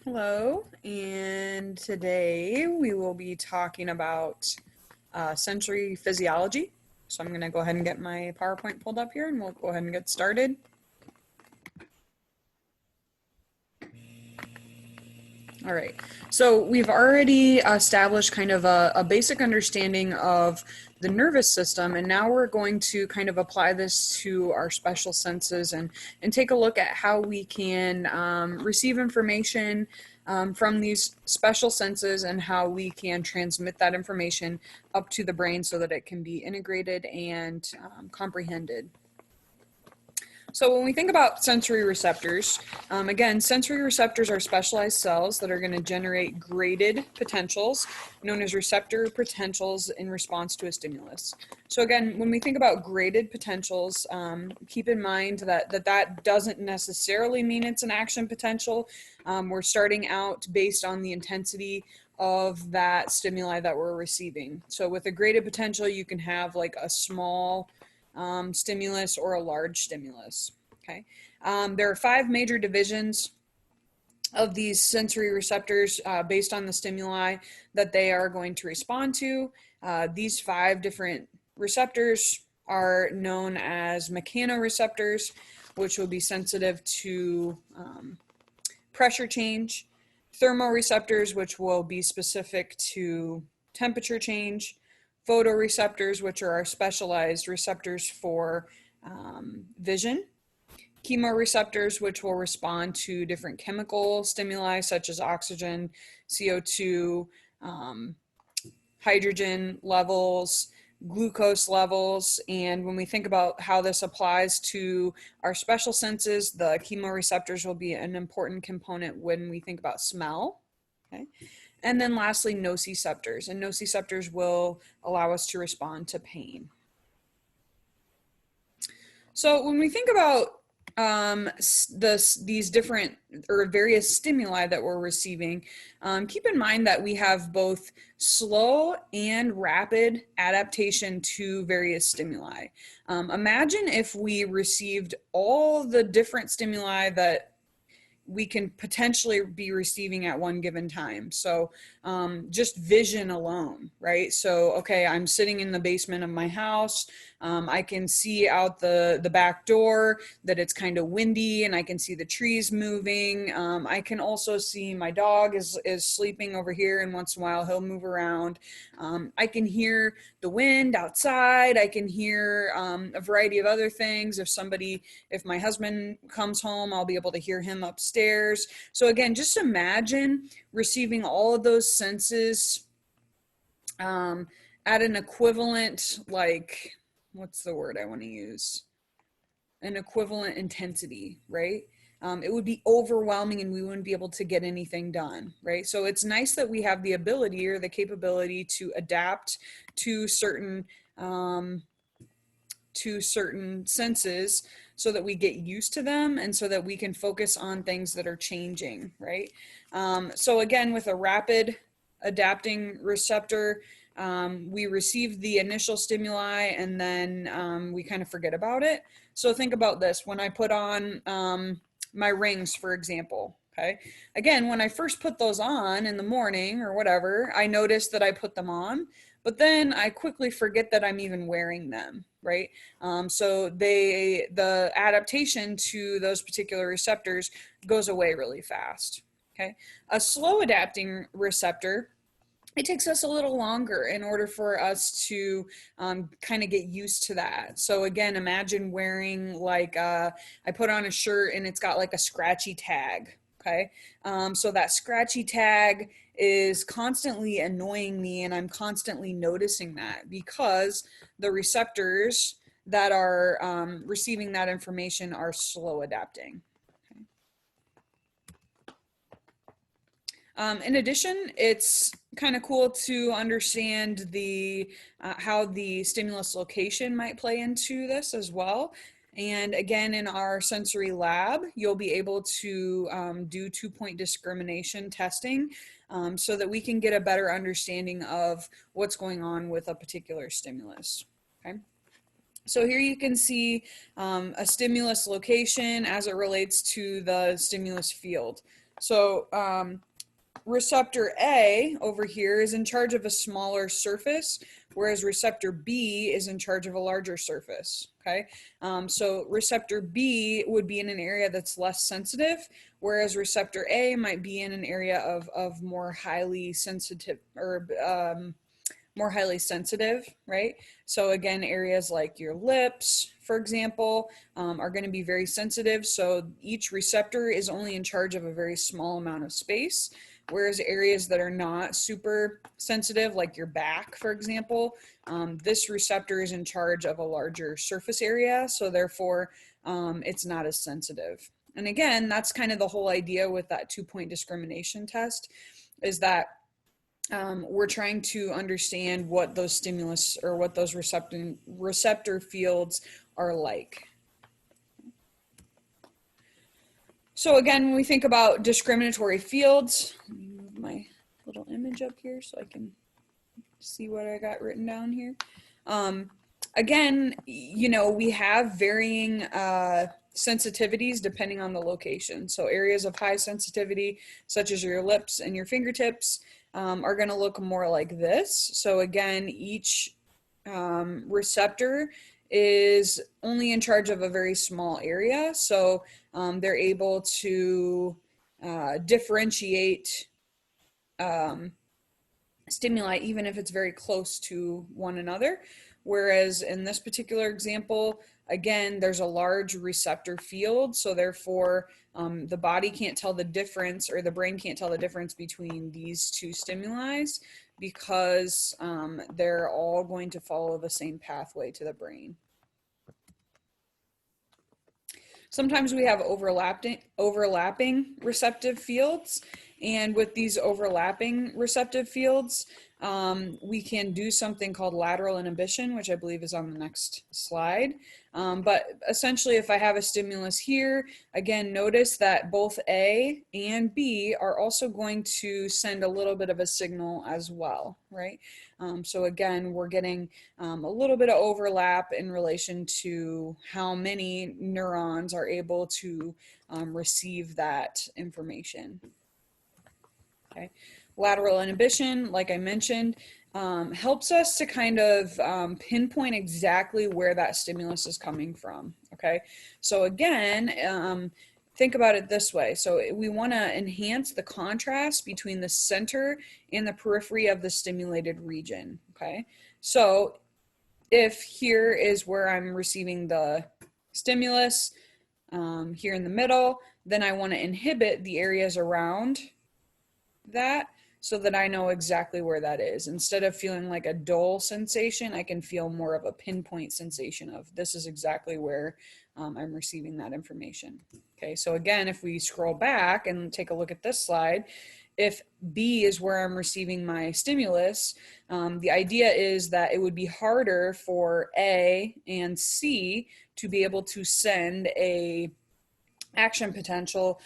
Hello, and today we will be talking about sensory physiology. So I'm going to go ahead and get my PowerPoint pulled up here and we'll go ahead and get started. All right, so we've already established kind of a basic understanding of the nervous system, and now we're going to kind of apply this to our special senses and take a look at how we can receive information from these special senses and how we can transmit that information up to the brain so that it can be integrated and comprehended. So when we think about sensory receptors, again, sensory receptors are specialized cells that are going to generate graded potentials known as receptor potentials in response to a stimulus. So again, when we think about graded potentials, keep in mind that doesn't necessarily mean it's an action potential. We're starting out based on the intensity of that stimuli that we're receiving. So with a graded potential, you can have like a small stimulus or a large stimulus. Okay, there are 5 major divisions of these sensory receptors based on the stimuli that they are going to respond to. These 5 different receptors are known as mechanoreceptors, which will be sensitive to pressure change, thermoreceptors, which will be specific to temperature change, photoreceptors, which are our specialized receptors for vision, chemoreceptors, which will respond to different chemical stimuli such as oxygen, CO2, hydrogen levels, glucose levels. And when we think about how this applies to our special senses, the chemoreceptors will be an important component when we think about smell. Okay. And then lastly, nociceptors. And nociceptors will allow us to respond to pain. So when we think about these different or various stimuli that we're receiving, keep in mind that we have both slow and rapid adaptation to various stimuli. Imagine if we received all the different stimuli that we can potentially be receiving at one given time. So just vision alone, right? So, okay, I'm sitting in the basement of my house. I can see out the back door that it's kind of windy and I can see the trees moving. I can also see my dog is sleeping over here, and once in a while he'll move around. I can hear the wind outside. I can hear a variety of other things. If my husband comes home, I'll be able to hear him upstairs. So again, just imagine receiving all of those senses at an equivalent, like, what's the word I want to use? An equivalent intensity, right? It would be overwhelming and we wouldn't be able to get anything done, right? So it's nice that we have the ability or the capability to adapt to certain senses so that we get used to them and so that we can focus on things that are changing, right? So again, with a rapid adapting receptor, we receive the initial stimuli and then we kind of forget about it. So think about this. When I put on my rings, for example, okay? Again, when I first put those on in the morning or whatever, I noticed that I put them on, but then I quickly forget that I'm even wearing them, right? So the adaptation to those particular receptors goes away really fast, okay? A slow adapting receptor, it takes us a little longer in order for us to kind of get used to that. So again, imagine wearing like, I put on a shirt and it's got like a scratchy tag, okay? So that scratchy tag is constantly annoying me and I'm constantly noticing that because the receptors that are receiving that information are slow adapting. In addition, it's kind of cool to understand how the stimulus location might play into this as well. And again, in our sensory lab, you'll be able to do 2-point discrimination testing so that we can get a better understanding of what's going on with a particular stimulus. Okay. So here you can see a stimulus location as it relates to the stimulus field. So receptor A over here is in charge of a smaller surface, whereas receptor B is in charge of a larger surface, okay? So receptor B would be in an area that's less sensitive, whereas receptor A might be in an area of more highly sensitive, or more highly sensitive, right? So again, areas like your lips, for example, are going to be very sensitive. So each receptor is only in charge of a very small amount of space, whereas areas that are not super sensitive, like your back, for example, this receptor is in charge of a larger surface area. So therefore, it's not as sensitive. And again, that's kind of the whole idea with that 2-point discrimination test, is that we're trying to understand what those stimulus or what those receptor fields are like. So again, when we think about discriminatory fields, let me move my little image up here so I can see what I got written down here. Again, you know, we have varying sensitivities depending on the location. So areas of high sensitivity, such as your lips and your fingertips, are going to look more like this. So again, each receptor is only in charge of a very small area. So they're able to differentiate stimuli even if it's very close to one another. Whereas in this particular example, again, there's a large receptor field, so therefore the body can't tell the difference, or the brain can't tell the difference between these two stimuli, because they're all going to follow the same pathway to the brain. Sometimes we have overlapping receptive fields, and with these overlapping receptive fields, we can do something called lateral inhibition, which I believe is on the next slide. But essentially, if I have a stimulus here, again, notice that both A and B are also going to send a little bit of a signal as well, right? So again, we're getting a little bit of overlap in relation to how many neurons are able to receive that information. Okay. Lateral inhibition, like I mentioned, helps us to kind of pinpoint exactly where that stimulus is coming from. Okay. So again, think about it this way. So we want to enhance the contrast between the center and the periphery of the stimulated region. Okay. So if here is where I'm receiving the stimulus, here in the middle, then I want to inhibit the areas around that so that I know exactly where that is. Instead of feeling like a dull sensation, I can feel more of a pinpoint sensation of this is exactly where I'm receiving that information. Okay, so again, if we scroll back and take a look at this slide, if B is where I'm receiving my stimulus, the idea is that it would be harder for A and C to be able to send a action potential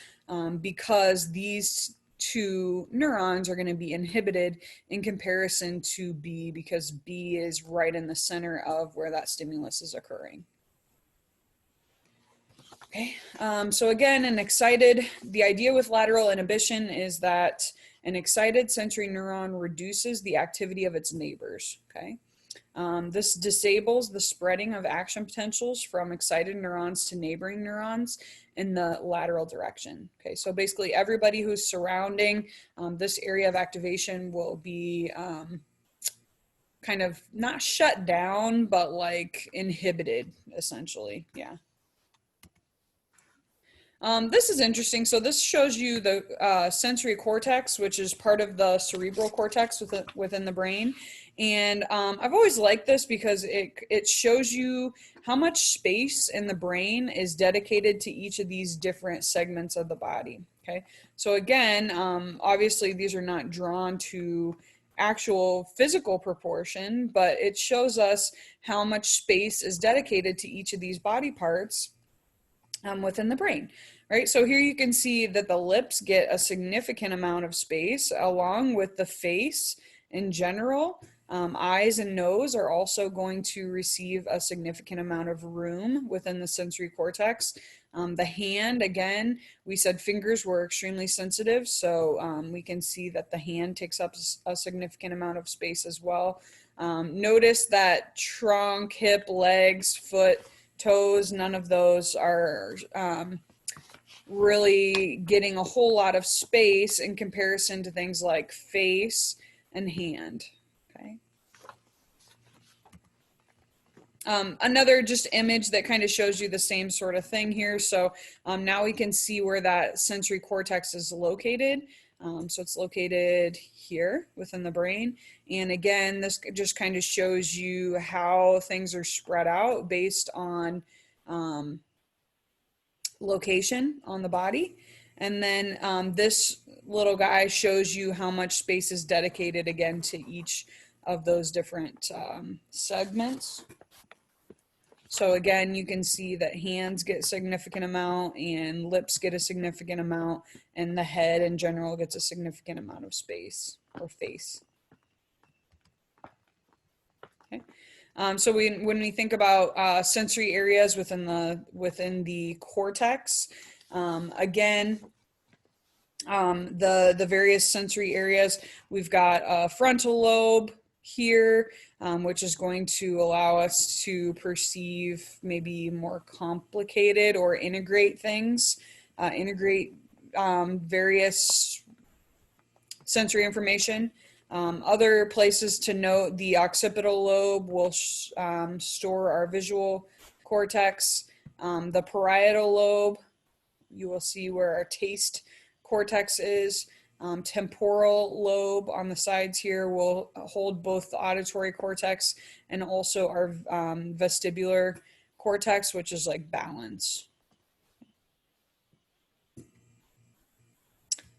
because these two neurons are going to be inhibited in comparison to B, because B is right in the center of where that stimulus is occurring. Okay, so again, the idea with lateral inhibition is that an excited sensory neuron reduces the activity of its neighbors, okay? This disables the spreading of action potentials from excited neurons to neighboring neurons in the lateral direction. Okay, so basically everybody who's surrounding this area of activation will be kind of not shut down, but like inhibited, essentially, yeah. This is interesting. So this shows you the sensory cortex, which is part of the cerebral cortex within the brain. And I've always liked this because it shows you how much space in the brain is dedicated to each of these different segments of the body. Okay, so again, obviously these are not drawn to actual physical proportion, but it shows us how much space is dedicated to each of these body parts within the brain, right? So here you can see that the lips get a significant amount of space along with the face in general. Eyes and nose are also going to receive a significant amount of room within the sensory cortex. The hand, again, we said fingers were extremely sensitive, so we can see that the hand takes up a significant amount of space as well. Notice that trunk, hip, legs, foot, toes, none of those are really getting a whole lot of space in comparison to things like face and hand. Okay. Another just image that kind of shows you the same sort of thing here. So now we can see where that sensory cortex is located. So it's located here within the brain. And again, this just kind of shows you how things are spread out based on location on the body. And then this little guy shows you how much space is dedicated again to each of those different segments. So again, you can see that hands get a significant amount and lips get a significant amount, and the head in general gets a significant amount of space or face. Okay. So when we think about sensory areas within the cortex, again, the various sensory areas, we've got a frontal lobe here, which is going to allow us to perceive maybe more complicated or integrate things, integrate various sensory information. Other places to note, the occipital lobe will store our visual cortex. The parietal lobe, you will see where our taste cortex is. Temporal lobe on the sides here will hold both the auditory cortex and also our vestibular cortex, which is like balance.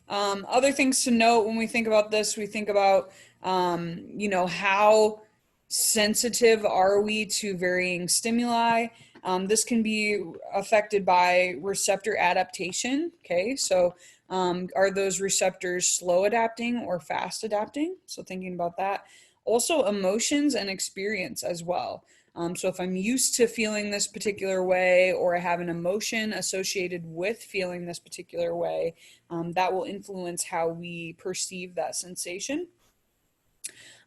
Other things to note when we think about this, we think about, you know, how sensitive are we to varying stimuli. This can be affected by receptor adaptation. Okay, so are those receptors slow adapting or fast adapting? So thinking about that. Also emotions and experience as well. So if I'm used to feeling this particular way, or I have an emotion associated with feeling this particular way, that will influence how we perceive that sensation.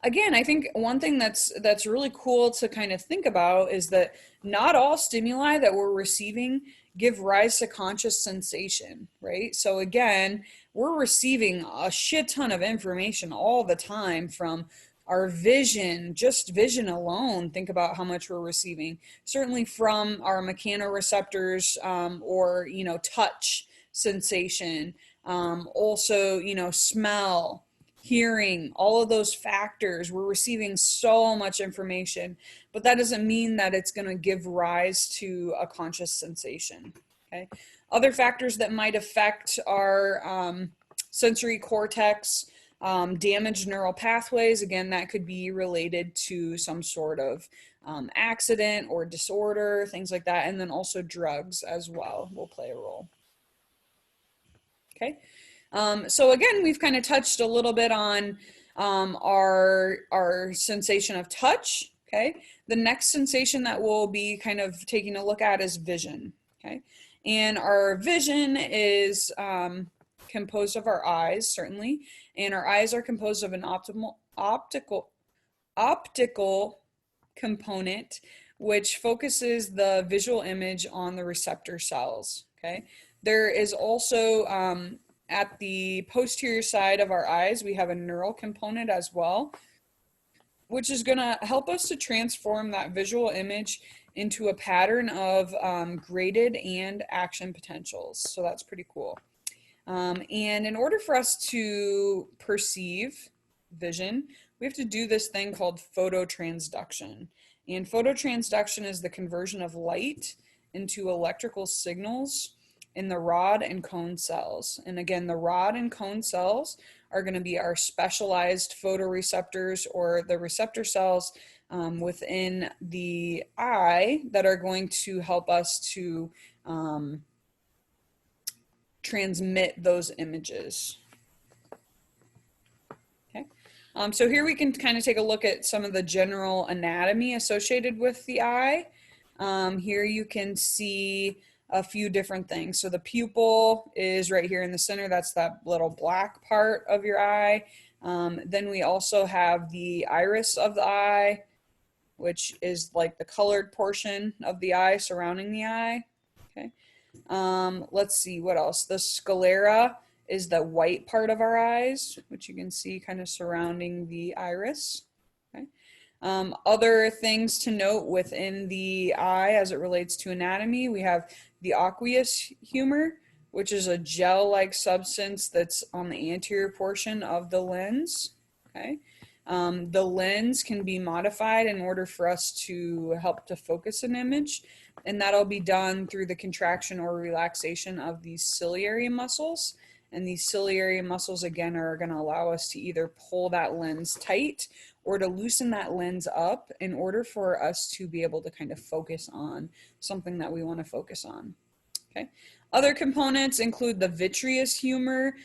Again, I think one thing that's really cool to kind of think about is that not all stimuli that we're receiving give rise to conscious sensation, right? So again, we're receiving a shit ton of information all the time from our vision, just vision alone. Think about how much we're receiving. Certainly from our mechanoreceptors, or, you know, touch sensation, also, you know, smell, hearing, all of those factors. We're receiving so much information, but that doesn't mean that it's going to give rise to a conscious sensation. Okay. Other factors that might affect our sensory cortex, damaged neural pathways. Again, that could be related to some sort of accident or disorder, things like that. And then also drugs as well will play a role. Okay. So again, we've kind of touched a little bit on our sensation of touch. Okay. The next sensation that we'll be kind of taking a look at is vision. Okay. And our vision is composed of our eyes, certainly. And our eyes are composed of an optical component, which focuses the visual image on the receptor cells. Okay. There is also at the posterior side of our eyes, we have a neural component as well, which is going to help us to transform that visual image into a pattern of graded and action potentials. So that's pretty cool. And in order for us to perceive vision, we have to do this thing called phototransduction. And phototransduction is the conversion of light into electrical signals in the rod and cone cells. And again, the rod and cone cells are going to be our specialized photoreceptors, or the receptor cells within the eye that are going to help us to transmit those images. Okay. So here we can kind of take a look at some of the general anatomy associated with the eye. Here you can see a few different things. So the pupil is right here in the center. That's that little black part of your eye. Then we also have the iris of the eye, which is like the colored portion of the eye surrounding the eye. Okay. Let's see what else. The sclera is the white part of our eyes, which you can see kind of surrounding the iris. Okay. Other things to note within the eye as it relates to anatomy, we have the aqueous humor, which is a gel-like substance that's on the anterior portion of the lens. Okay. The lens can be modified in order for us to help to focus an image, and that'll be done through the contraction or relaxation of these ciliary muscles. And these ciliary muscles, again, are going to allow us to either pull that lens tight or to loosen that lens up in order for us to be able to kind of focus on something that we want to focus on. Okay. Other components include the vitreous humor,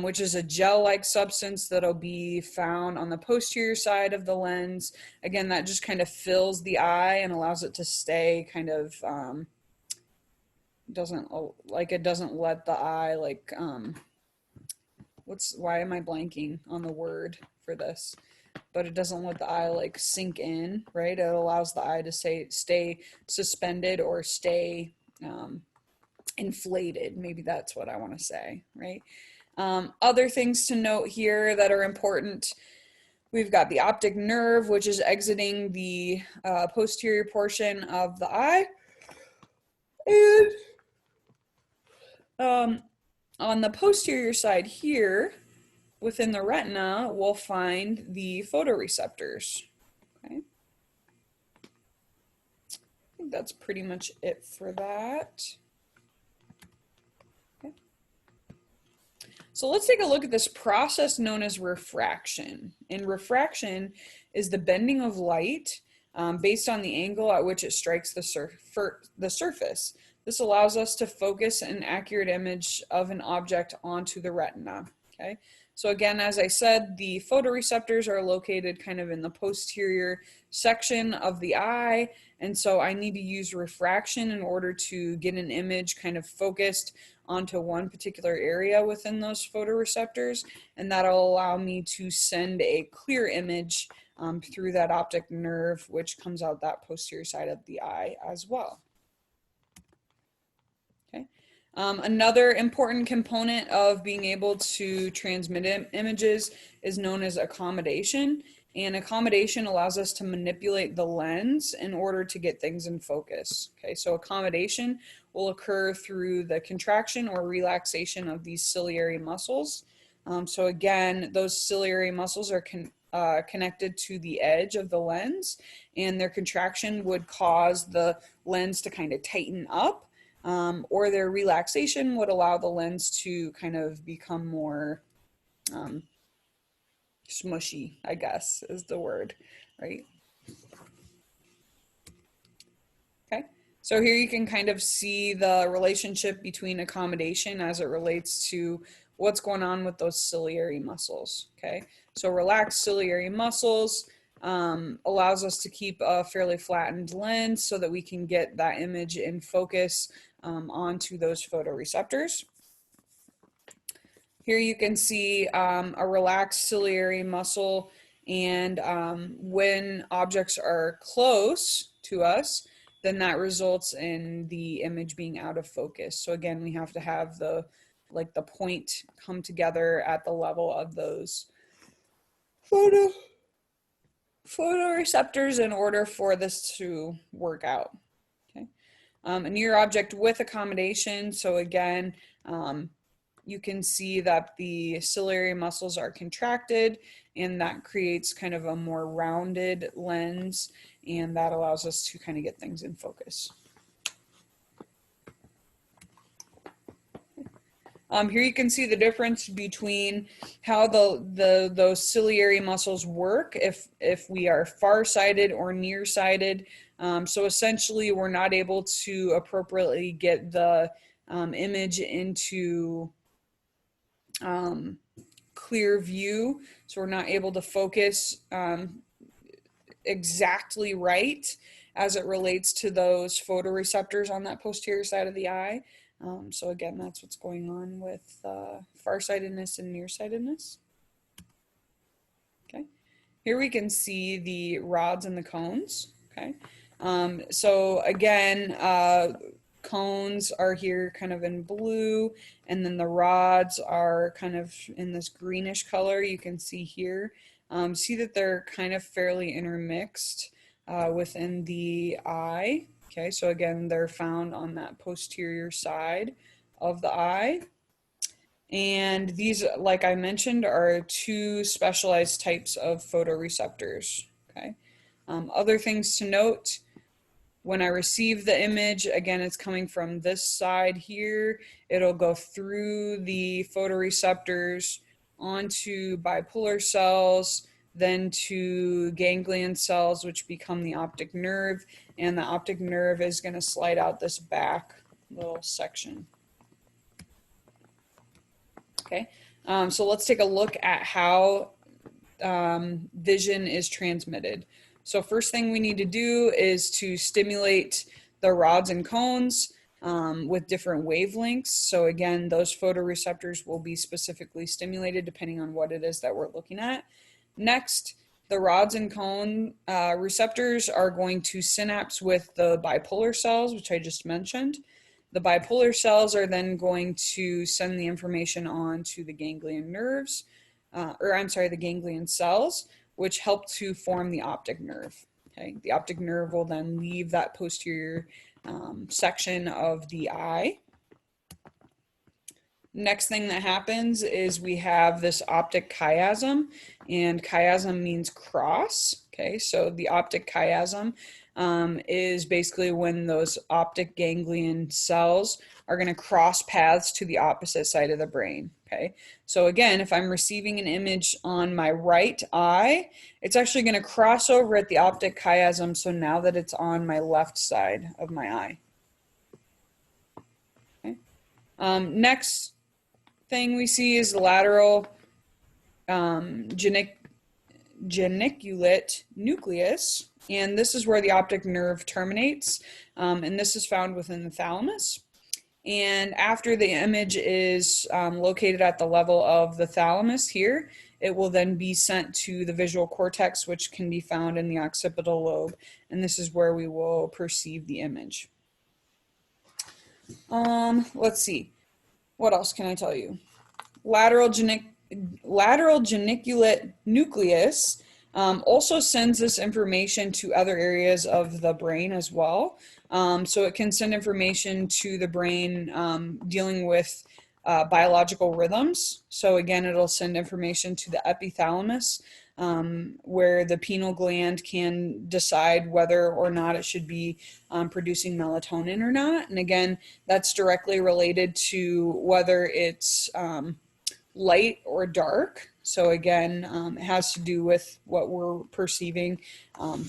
which is a gel-like substance that'll be found on the posterior side of the lens. Again, that just kind of fills the eye and allows it to stay kind of, doesn't let the eye like, why am I blanking on the word for this? But it doesn't let the eye like sink in, right? It allows the eye to stay suspended or stay, inflated. Maybe that's what I want to say, right? Other things to note here that are important. We've got the optic nerve, which is exiting the posterior portion of the eye. And on the posterior side here, within the retina, we'll find the photoreceptors. Okay. I think that's pretty much it for that. So let's take a look at this process known as refraction. And refraction is the bending of light based on the angle at which it strikes the surface. This allows us to focus an accurate image of an object onto the retina. Okay. So again, as I said, the photoreceptors are located kind of in the posterior section of the eye. And so I need to use refraction in order to get an image kind of focused onto one particular area within those photoreceptors. And that'll allow me to send a clear image through that optic nerve, which comes out that posterior side of the eye as well. Okay. Another important component of being able to transmit images is known as accommodation. And accommodation allows us to manipulate the lens in order to get things in focus. Okay, so accommodation will occur through the contraction or relaxation of these ciliary muscles. So again, those ciliary muscles are connected to the edge of the lens, and their contraction would cause the lens to kind of tighten up. Or their relaxation would allow the lens to kind of become more smushy, I guess is the word, right? Okay, so here you can kind of see the relationship between accommodation as it relates to what's going on with those ciliary muscles, okay? So relaxed ciliary muscles allows us to keep a fairly flattened lens so that we can get that image in focus onto those photoreceptors. Here you can see a relaxed ciliary muscle, and when objects are close to us, then that results in the image being out of focus. So again, we have to have the point come together at the level of those photoreceptors in order for this to work out. Okay, a near object with accommodation. So again, you can see that the ciliary muscles are contracted, and that creates kind of a more rounded lens, and that allows us to kind of get things in focus. Here you can see the difference between how those ciliary muscles work if we are farsighted or nearsighted. So essentially, we're not able to appropriately get the image into clear view, so we're not able to focus exactly right as it relates to those photoreceptors on that posterior side of the eye. So again, that's what's going on with farsightedness and nearsightedness. Okay, here we can see the rods and the cones. Okay, so again, cones are here kind of in blue, and then the rods are kind of in this greenish color you can see here. See that they're kind of fairly intermixed within the eye. Okay, so again, they're found on that posterior side of the eye. And these, like I mentioned, are two specialized types of photoreceptors. Okay. Other things to note: when I receive the image, again, it's coming from this side here. It'll go through the photoreceptors onto bipolar cells, then to ganglion cells, which become the optic nerve. And the optic nerve is going to slide out this back little section. Okay, so let's take a look at how vision is transmitted. So first thing we need to do is to stimulate the rods and cones with different wavelengths. So again, those photoreceptors will be specifically stimulated depending on what it is that we're looking at. Next, the rods and cone receptors are going to synapse with the bipolar cells, which I just mentioned. The bipolar cells are then going to send the information on to the ganglion nerves, the ganglion cells, which help to form the optic nerve. Okay, the optic nerve will then leave that posterior section of the eye. Next thing that happens is we have this optic chiasm, and chiasm means cross. Okay, so the optic chiasm is basically when those optic ganglion cells are going to cross paths to the opposite side of the brain. Okay, so again, if I'm receiving an image on my right eye, it's actually going to cross over at the optic chiasm, so now that it's on my left side of my eye. Okay. Next thing we see is lateral geniculate nucleus, and this is where the optic nerve terminates, and this is found within the thalamus. And after the image is located at the level of the thalamus here, it will then be sent to the visual cortex, which can be found in the occipital lobe, and this is where we will perceive the image. Let's see. What else can I tell you? Lateral geniculate nucleus also sends this information to other areas of the brain as well. So it can send information to the brain dealing with biological rhythms. So again, it'll send information to the epithalamus, where the pineal gland can decide whether or not it should be producing melatonin or not. And again, that's directly related to whether it's light or dark. So again, it has to do with what we're perceiving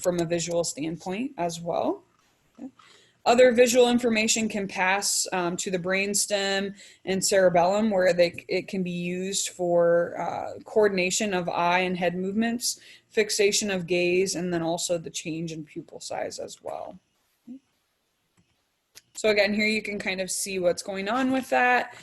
from a visual standpoint as well. Okay. Other visual information can pass to the brainstem and cerebellum, where it can be used for coordination of eye and head movements, fixation of gaze, and then also the change in pupil size as well. So again, here you can kind of see what's going on with that.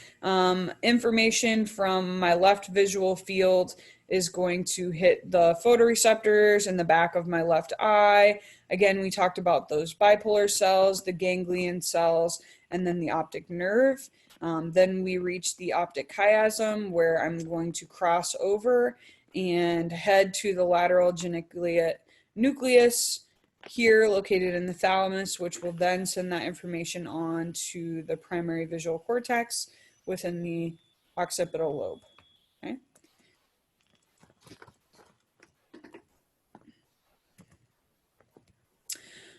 Information from my left visual field is going to hit the photoreceptors in the back of my left eye. Again, we talked about those bipolar cells, the ganglion cells, and then the optic nerve. Then we reach the optic chiasm, where I'm going to cross over and head to the lateral geniculate nucleus, here located in the thalamus, which will then send that information on to the primary visual cortex within the occipital lobe. Okay.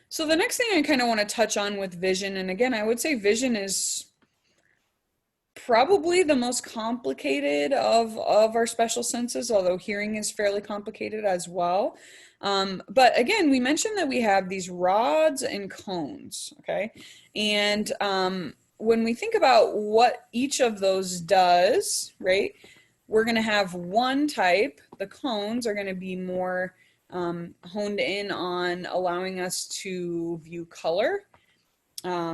So the next thing I kind of want to touch on with vision, and again, I would say vision is probably the most complicated of our special senses, although hearing is fairly complicated as well. But again, we mentioned that we have these rods and cones, okay? And when we think about what each of those does, right, we're going to have one type. The cones are going to be more honed in on allowing us to view color.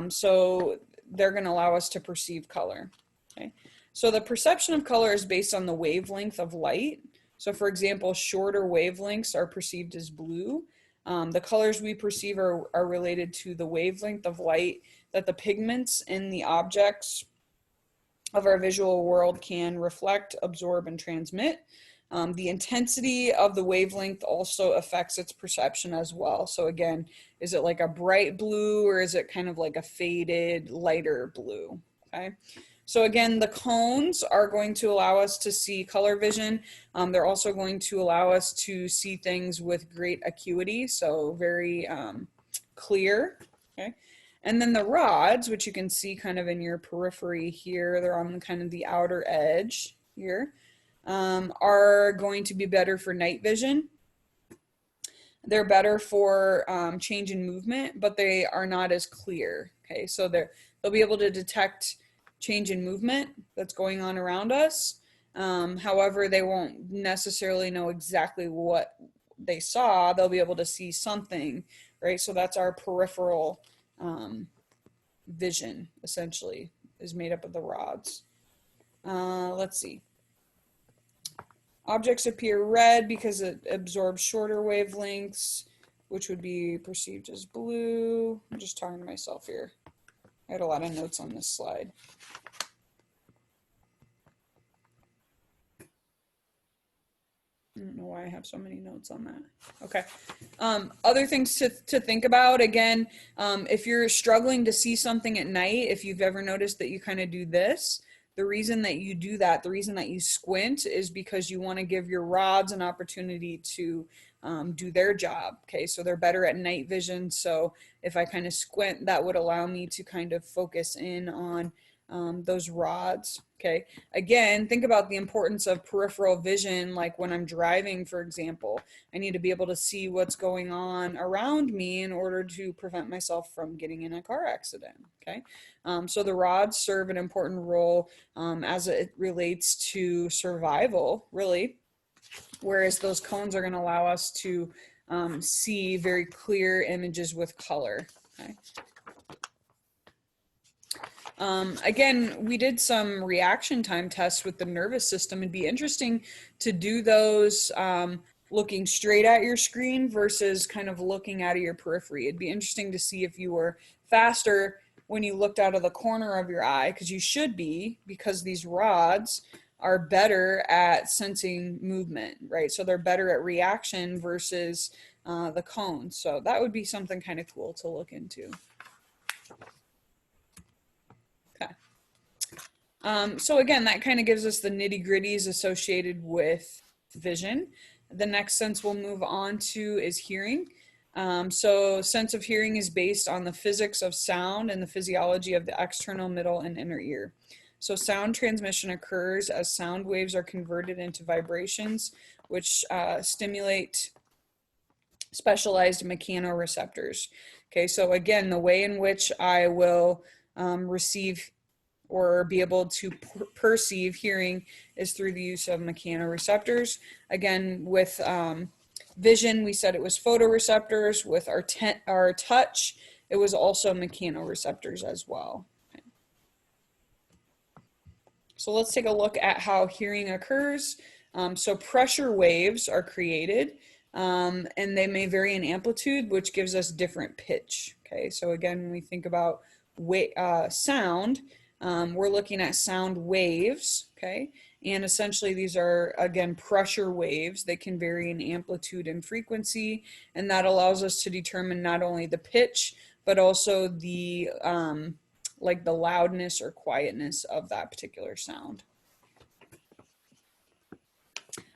So they're going to allow us to perceive color. Okay. So the perception of color is based on the wavelength of light. So for example, shorter wavelengths are perceived as blue. The colors we perceive are related to the wavelength of light that the pigments in the objects of our visual world can reflect, absorb, and transmit. The intensity of the wavelength also affects its perception as well. So again, is it like a bright blue or is it kind of like a faded, lighter blue? Okay. So again, the cones are going to allow us to see color vision. They're also going to allow us to see things with great acuity, so very clear. Okay. And then the rods, which you can see kind of in your periphery here, they're on kind of the outer edge here, are going to be better for night vision. They're better for change in movement, but they are not as clear. Okay, so they'll be able to detect change in movement that's going on around us. However, they won't necessarily know exactly what they saw. They'll be able to see something, right? So that's our peripheral vision, essentially, is made up of the rods. Let's see. Objects appear red because it absorbs shorter wavelengths, which would be perceived as blue. I'm just talking to myself here. I had a lot of notes on this slide. I don't know why I have so many notes on that. Okay. Other things to think about, again, if you're struggling to see something at night, if you've ever noticed that you kind of do this, the reason that you do that, the reason that you squint is because you want to give your rods an opportunity to do their job. Okay, so they're better at night vision. So if I kind of squint, that would allow me to kind of focus in on those rods. Okay, again, think about the importance of peripheral vision. Like when I'm driving, for example, I need to be able to see what's going on around me in order to prevent myself from getting in a car accident. Okay, so the rods serve an important role as it relates to survival, really, whereas those cones are going to allow us to see very clear images with color. Okay. Again, we did some reaction time tests with the nervous system. It'd be interesting to do those looking straight at your screen versus kind of looking out of your periphery. It'd be interesting to see if you were faster when you looked out of the corner of your eye, because you should be, because these rods are better at sensing movement, right? So they're better at reaction versus the cones. So that would be something kind of cool to look into. So again, that kind of gives us the nitty-gritties associated with vision. The next sense we'll move on to is hearing. So sense of hearing is based on the physics of sound and the physiology of the external, middle, and inner ear. So sound transmission occurs as sound waves are converted into vibrations, which stimulate specialized mechanoreceptors. Okay, so again, the way in which I will receive or be able to perceive hearing is through the use of mechanoreceptors. Again, with vision, we said it was photoreceptors. With our touch, it was also mechanoreceptors as well. Okay. So let's take a look at how hearing occurs. So pressure waves are created, and they may vary in amplitude, which gives us different pitch. Okay, so again, when we think about sound, we're looking at sound waves, okay? And essentially these are, again, pressure waves. They can vary in amplitude and frequency, and that allows us to determine not only the pitch, but also the, like the loudness or quietness of that particular sound.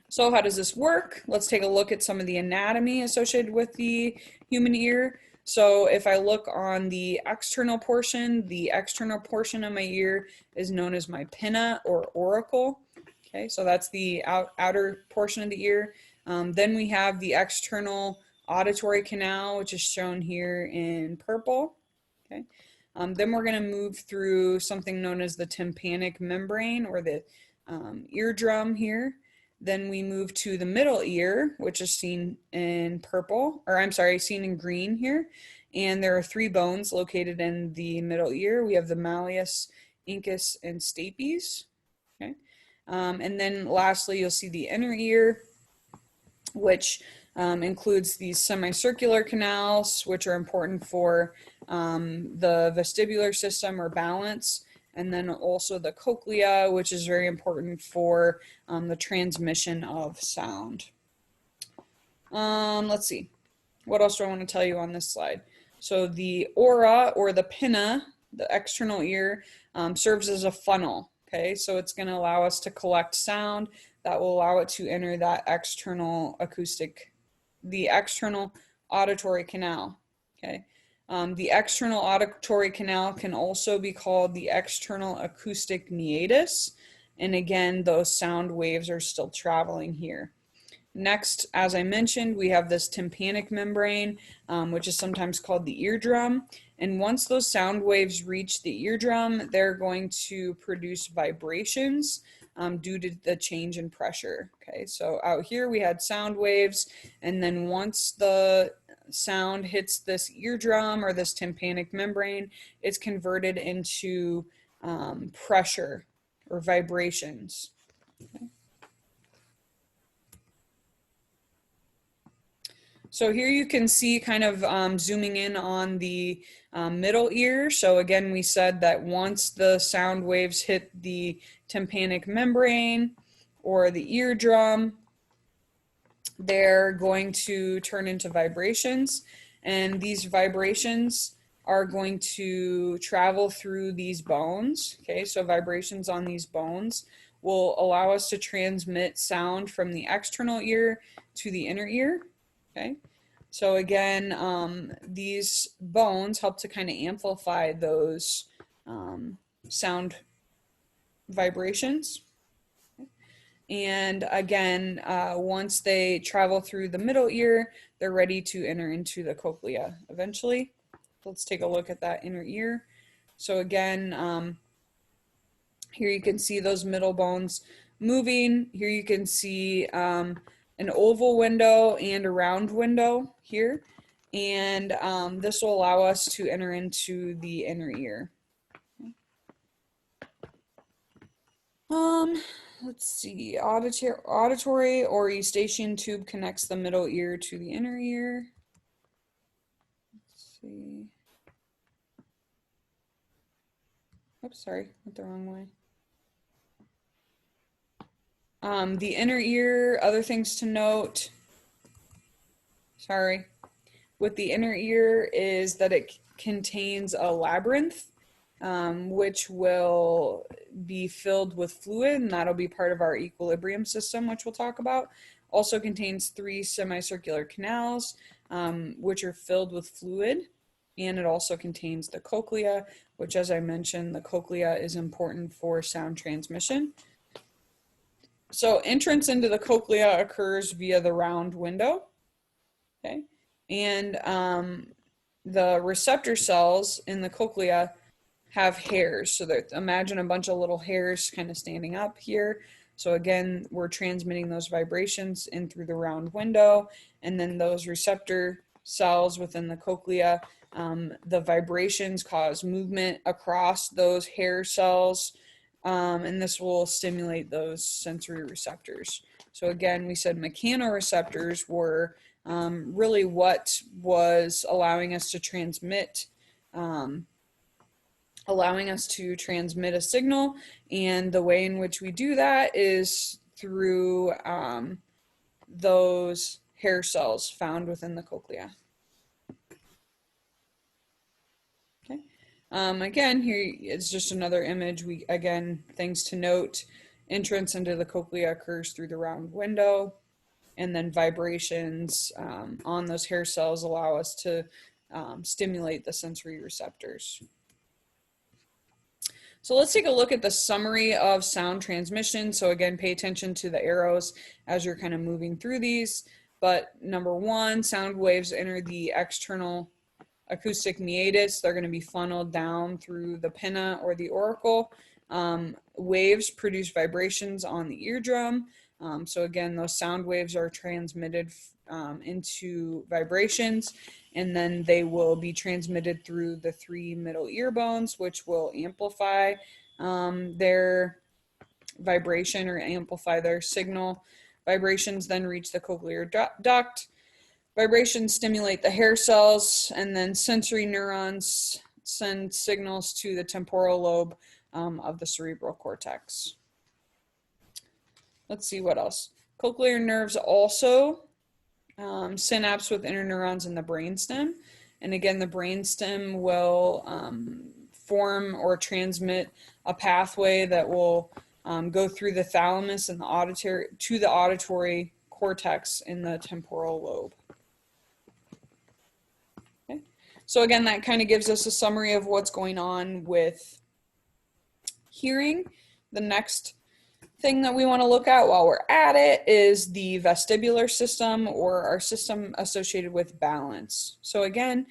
So how does this work? Let's take a look at some of the anatomy associated with the human ear. So if I look on the external portion of my ear is known as my pinna or auricle. Okay, so that's the outer portion of the ear. Then we have the external auditory canal, which is shown here in purple. Okay, then we're going to move through something known as the tympanic membrane or the eardrum here. Then we move to the middle ear, which is seen in purple, or I'm sorry, seen in green here. And there are 3 bones located in the middle ear. We have the malleus, incus, and stapes. Okay. And then lastly, you'll see the inner ear, which includes these semicircular canals, which are important for the vestibular system or balance, and then also the cochlea, which is very important for the transmission of sound. Let's see. What else do I want to tell you on this slide? So the aura, or the pinna, the external ear, serves as a funnel. Okay, so it's going to allow us to collect sound that will allow it to enter that external the external auditory canal. Okay, the external auditory canal can also be called the external acoustic meatus, and again, those sound waves are still traveling here. Next, as I mentioned, we have this tympanic membrane, which is sometimes called the eardrum. And once those sound waves reach the eardrum, they're going to produce vibrations due to the change in pressure. Okay, so out here we had sound waves, and then once the sound hits this eardrum or this tympanic membrane, it's converted into pressure or vibrations. Okay. So here you can see kind of zooming in on the middle ear. So again, we said that once the sound waves hit the tympanic membrane or the eardrum, they're going to turn into vibrations. And these vibrations are going to travel through these bones. Okay, so vibrations on these bones will allow us to transmit sound from the external ear to the inner ear. Okay, so again, these bones help to kind of amplify those sound vibrations. And again, once they travel through the middle ear, they're ready to enter into the cochlea eventually. Let's take a look at that inner ear. So again, here you can see those middle bones moving. Here you can see an oval window and a round window here, and this will allow us to enter into the inner ear. Let's see, auditory or eustachian tube connects the middle ear to the inner ear. Let's see. Oops, sorry, went the wrong way. The inner ear, other things to note, sorry, with the inner ear is that it contains a labyrinth, which will be filled with fluid, and that'll be part of our equilibrium system, which we'll talk about. Also contains 3 semicircular canals, which are filled with fluid, and it also contains the cochlea, which, as I mentioned, the cochlea is important for sound transmission. So entrance into the cochlea occurs via the round window. Okay, and the receptor cells in the cochlea have hairs. So that, imagine a bunch of little hairs kind of standing up here. So again, we're transmitting those vibrations in through the round window, and then those receptor cells within the cochlea, the vibrations cause movement across those hair cells, and this will stimulate those sensory receptors. So again, we said mechanoreceptors were really what was allowing us to transmit a signal, and the way in which we do that is through those hair cells found within the cochlea. Okay. Again, here is just another image. Again, things to note: entrance into the cochlea occurs through the round window, and then vibrations on those hair cells allow us to stimulate the sensory receptors. So let's take a look at the summary of sound transmission. So again, pay attention to the arrows as you're kind of moving through these. But number 1, sound waves enter the external acoustic meatus. They're going to be funneled down through the pinna or the auricle. Waves produce vibrations on the eardrum. So again, those sound waves are transmitted into vibrations, and then they will be transmitted through the 3 middle ear bones, which will amplify their vibration or amplify their signal. Vibrations then reach the cochlear duct. Vibrations stimulate the hair cells, and then sensory neurons send signals to the temporal lobe of the cerebral cortex. Let's see what else. Cochlear nerves also synapse with interneurons in the brainstem. And again, the brainstem will form or transmit a pathway that will go through the thalamus and the auditory to the auditory cortex in the temporal lobe. Okay. So again, that kind of gives us a summary of what's going on with hearing. The next thing that we want to look at while we're at it is the vestibular system, or our system associated with balance. So again,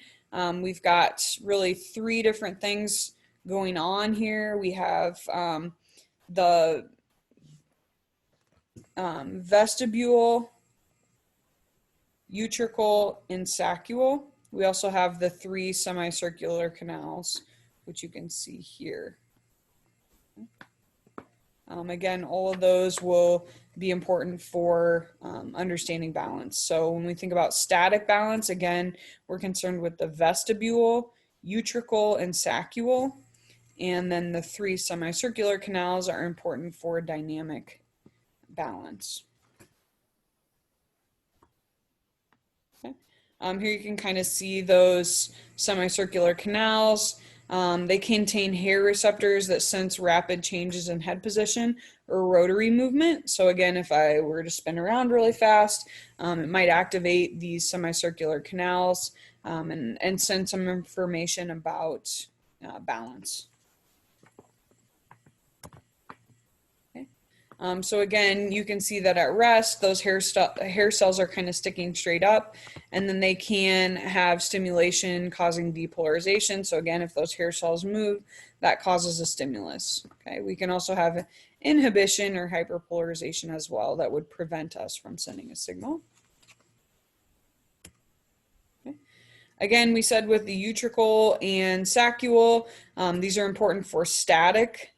we've got really 3 different things going on here. We have the vestibule, utricle, and saccule. We also have the 3 semicircular canals, which you can see here. Again, all of those will be important for understanding balance. So when we think about static balance, again, we're concerned with the vestibule, utricle, and saccule. And then the 3 semicircular canals are important for dynamic balance. Okay. Here you can kind of see those semicircular canals. They contain hair receptors that sense rapid changes in head position or rotary movement. So again, if I were to spin around really fast, it might activate these semicircular canals and send some information about balance. So again, you can see that at rest, those hair cells are kind of sticking straight up, and then they can have stimulation causing depolarization. So again, if those hair cells move, that causes a stimulus. Okay, we can also have inhibition or hyperpolarization as well that would prevent us from sending a signal. Okay. Again, we said with the utricle and saccule, these are important for static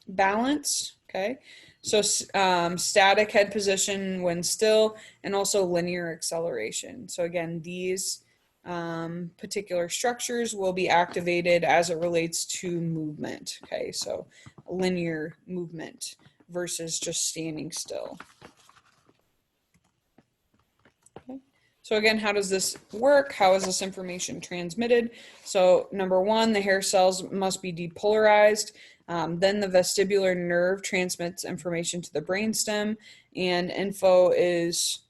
balance. Okay, so static head position when still, and also linear acceleration. So again, these particular structures will be activated as it relates to movement. Okay, so linear movement versus just standing still. Okay. So again, how does this work? How is this information transmitted? So number 1, the hair cells must be depolarized. Then the vestibular nerve transmits information to the brainstem, and info is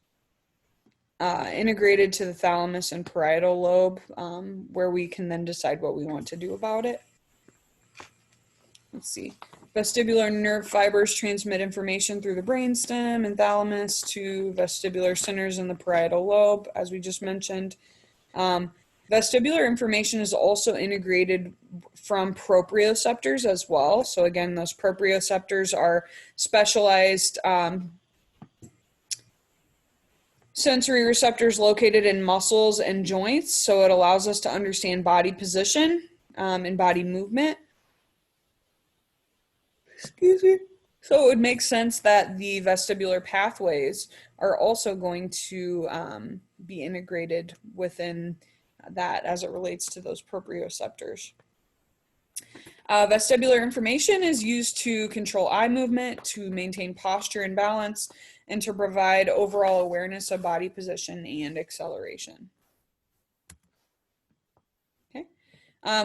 integrated to the thalamus and parietal lobe, where we can then decide what we want to do about it. Let's see. Vestibular nerve fibers transmit information through the brainstem and thalamus to vestibular centers in the parietal lobe, as we just mentioned. Vestibular information is also integrated from proprioceptors as well. So again, those proprioceptors are specialized sensory receptors located in muscles and joints. So it allows us to understand body position and body movement. Excuse me. So it would make sense that the vestibular pathways are also going to be integrated within that as it relates to those proprioceptors. Vestibular information is used to control eye movement, to maintain posture and balance, and to provide overall awareness of body position and acceleration. Okay.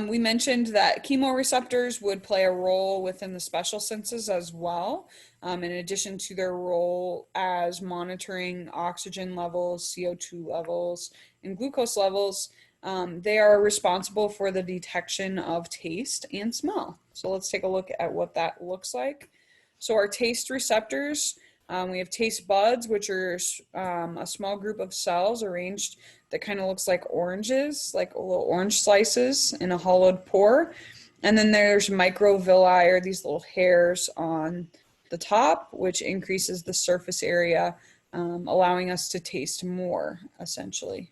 We mentioned that chemoreceptors would play a role within the special senses as well, in addition to their role as monitoring oxygen levels, CO2 levels, and glucose levels. They are responsible for the detection of taste and smell. So let's take a look at what that looks like. So our taste receptors, we have taste buds, which are a small group of cells arranged that kind of looks like oranges, like little orange slices in a hollowed pore. And then there's microvilli, or these little hairs on the top, which increases the surface area, allowing us to taste more, essentially.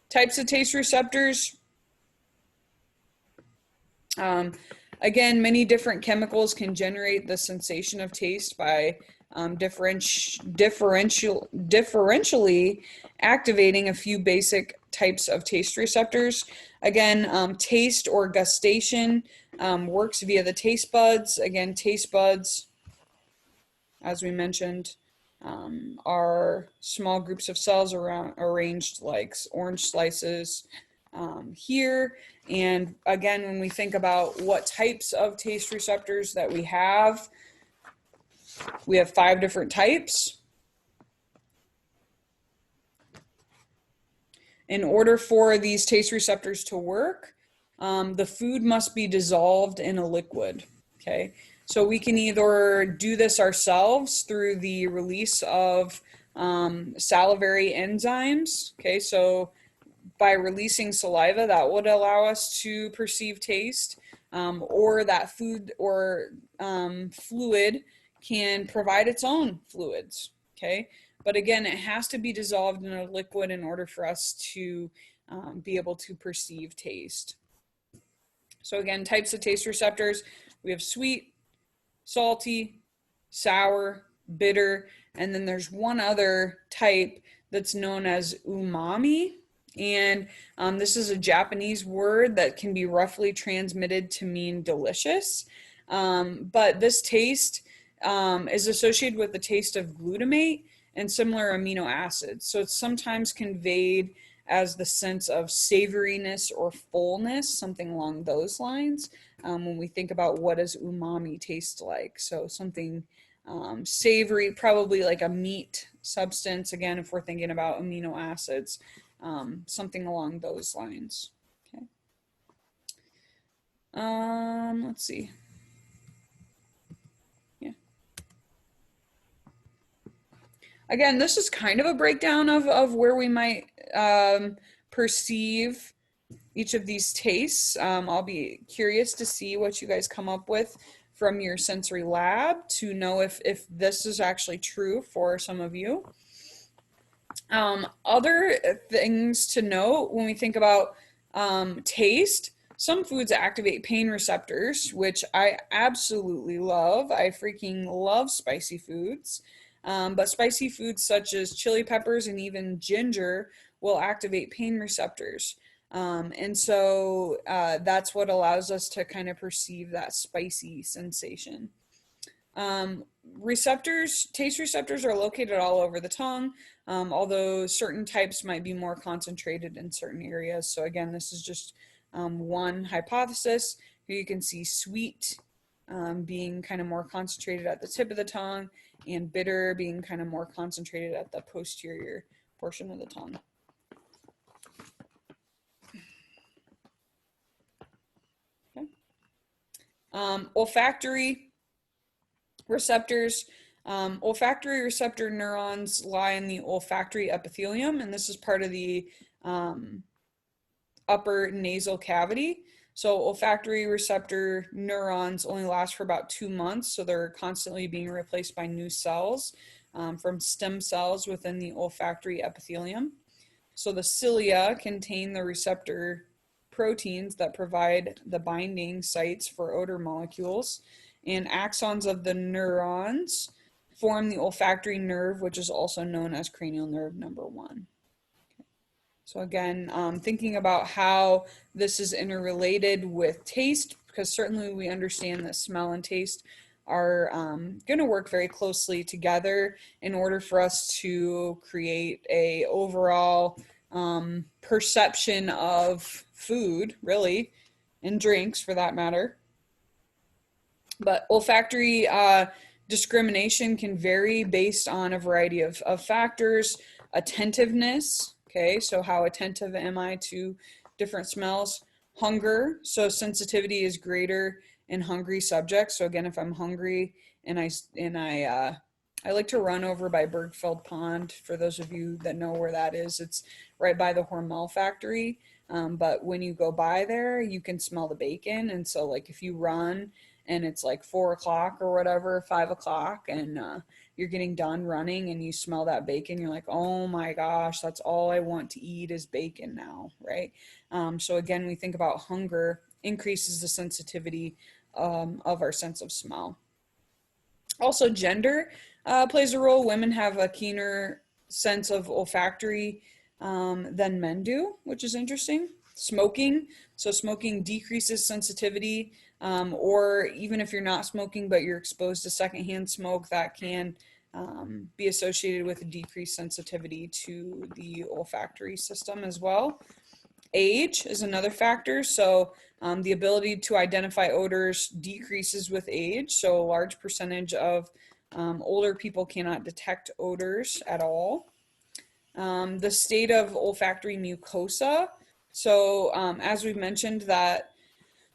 Types of taste receptors. Again, many different chemicals can generate the sensation of taste by differentially activating a few basic types of taste receptors. Again, taste or gustation works via the taste buds. Again, taste buds, as we mentioned, are small groups of cells arranged like orange slices here. And again, when we think about what types of taste receptors that we have 5 different types. In order for these taste receptors to work, the food must be dissolved in a liquid, okay? So we can either do this ourselves through the release of salivary enzymes, okay? So by releasing saliva, that would allow us to perceive taste, or that food or fluid can provide its own fluids, okay? But again, it has to be dissolved in a liquid in order for us to be able to perceive taste. So again, types of taste receptors, we have sweet, salty, sour, bitter, and then there's one other type that's known as umami. And this is a Japanese word that can be roughly transmitted to mean delicious. But this taste is associated with the taste of glutamate and similar amino acids. So it's sometimes conveyed as the sense of savoriness or fullness, something along those lines, when we think about what does umami taste like. So something savory, probably like a meat substance, again, if we're thinking about amino acids, something along those lines. Okay. Let's see. Again, this is kind of a breakdown of where we might perceive each of these tastes. I'll be curious to see what you guys come up with from your sensory lab to know if this is actually true for some of you. Other things to note when we think about taste, some foods activate pain receptors, which I absolutely love. I freaking love spicy foods. But spicy foods such as chili peppers and even ginger will activate pain receptors. And so that's what allows us to kind of perceive that spicy sensation. Taste receptors are located all over the tongue, although certain types might be more concentrated in certain areas. So again, this is just one hypothesis. Here you can see sweet being kind of more concentrated at the tip of the tongue, and bitter being kind of more concentrated at the posterior portion of the tongue. Okay. Olfactory receptors. Olfactory receptor neurons lie in the olfactory epithelium, and this is part of the upper nasal cavity. So olfactory receptor neurons only last for about 2 months, so they're constantly being replaced by new cells from stem cells within the olfactory epithelium. So the cilia contain the receptor proteins that provide the binding sites for odor molecules, and axons of the neurons form the olfactory nerve, which is also known as cranial nerve number 1. So again, thinking about how this is interrelated with taste, because certainly we understand that smell and taste are going to work very closely together in order for us to create a overall perception of food, really, and drinks for that matter. But olfactory discrimination can vary based on a variety of factors. Attentiveness, okay, so how attentive am I to different smells? Hunger, so sensitivity is greater in hungry subjects. So again, if I'm hungry and I like to run over by Bergfeld Pond. For those of you that know where that is, it's right by the Hormel factory. But when you go by there, you can smell the bacon. And so like if you run and it's like 4 o'clock or whatever, 5 o'clock, and you're getting done running and you smell that bacon, you're like, oh my gosh, that's all I want to eat is bacon now, right? So again, we think about hunger increases the sensitivity of our sense of smell. Also, gender plays a role. Women have a keener sense of olfactory than men do, which is interesting. Smoking. So, smoking decreases sensitivity, or even if you're not smoking but you're exposed to secondhand smoke, that can be associated with a decreased sensitivity to the olfactory system as well. Age is another factor. So the ability to identify odors decreases with age. So a large percentage of older people cannot detect odors at all. The state of olfactory mucosa. So as we've mentioned, that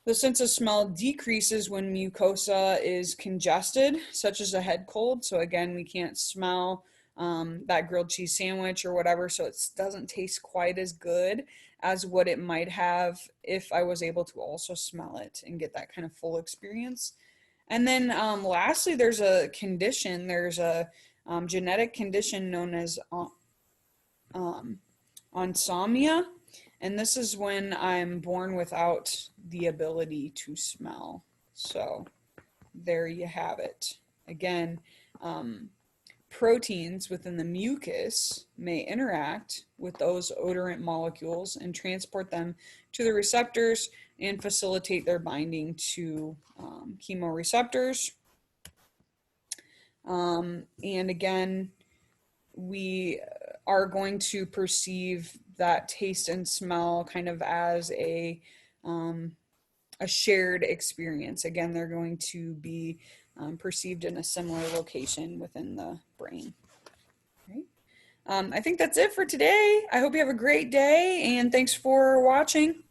the sense of smell decreases when mucosa is congested, such as a head cold. So again, we can't smell that grilled cheese sandwich or whatever, so it doesn't taste quite as good as what it might have if I was able to also smell it and get that kind of full experience. And then lastly, there's a condition, there's a genetic condition known as onsomnia. And this is when I'm born without the ability to smell. So there you have it. Again, proteins within the mucus may interact with those odorant molecules and transport them to the receptors and facilitate their binding to chemoreceptors. And again, we are going to perceive that taste and smell kind of as a shared experience. Again, they're going to be perceived in a similar location within the brain. Right? I think that's it for today. I hope you have a great day, and thanks for watching.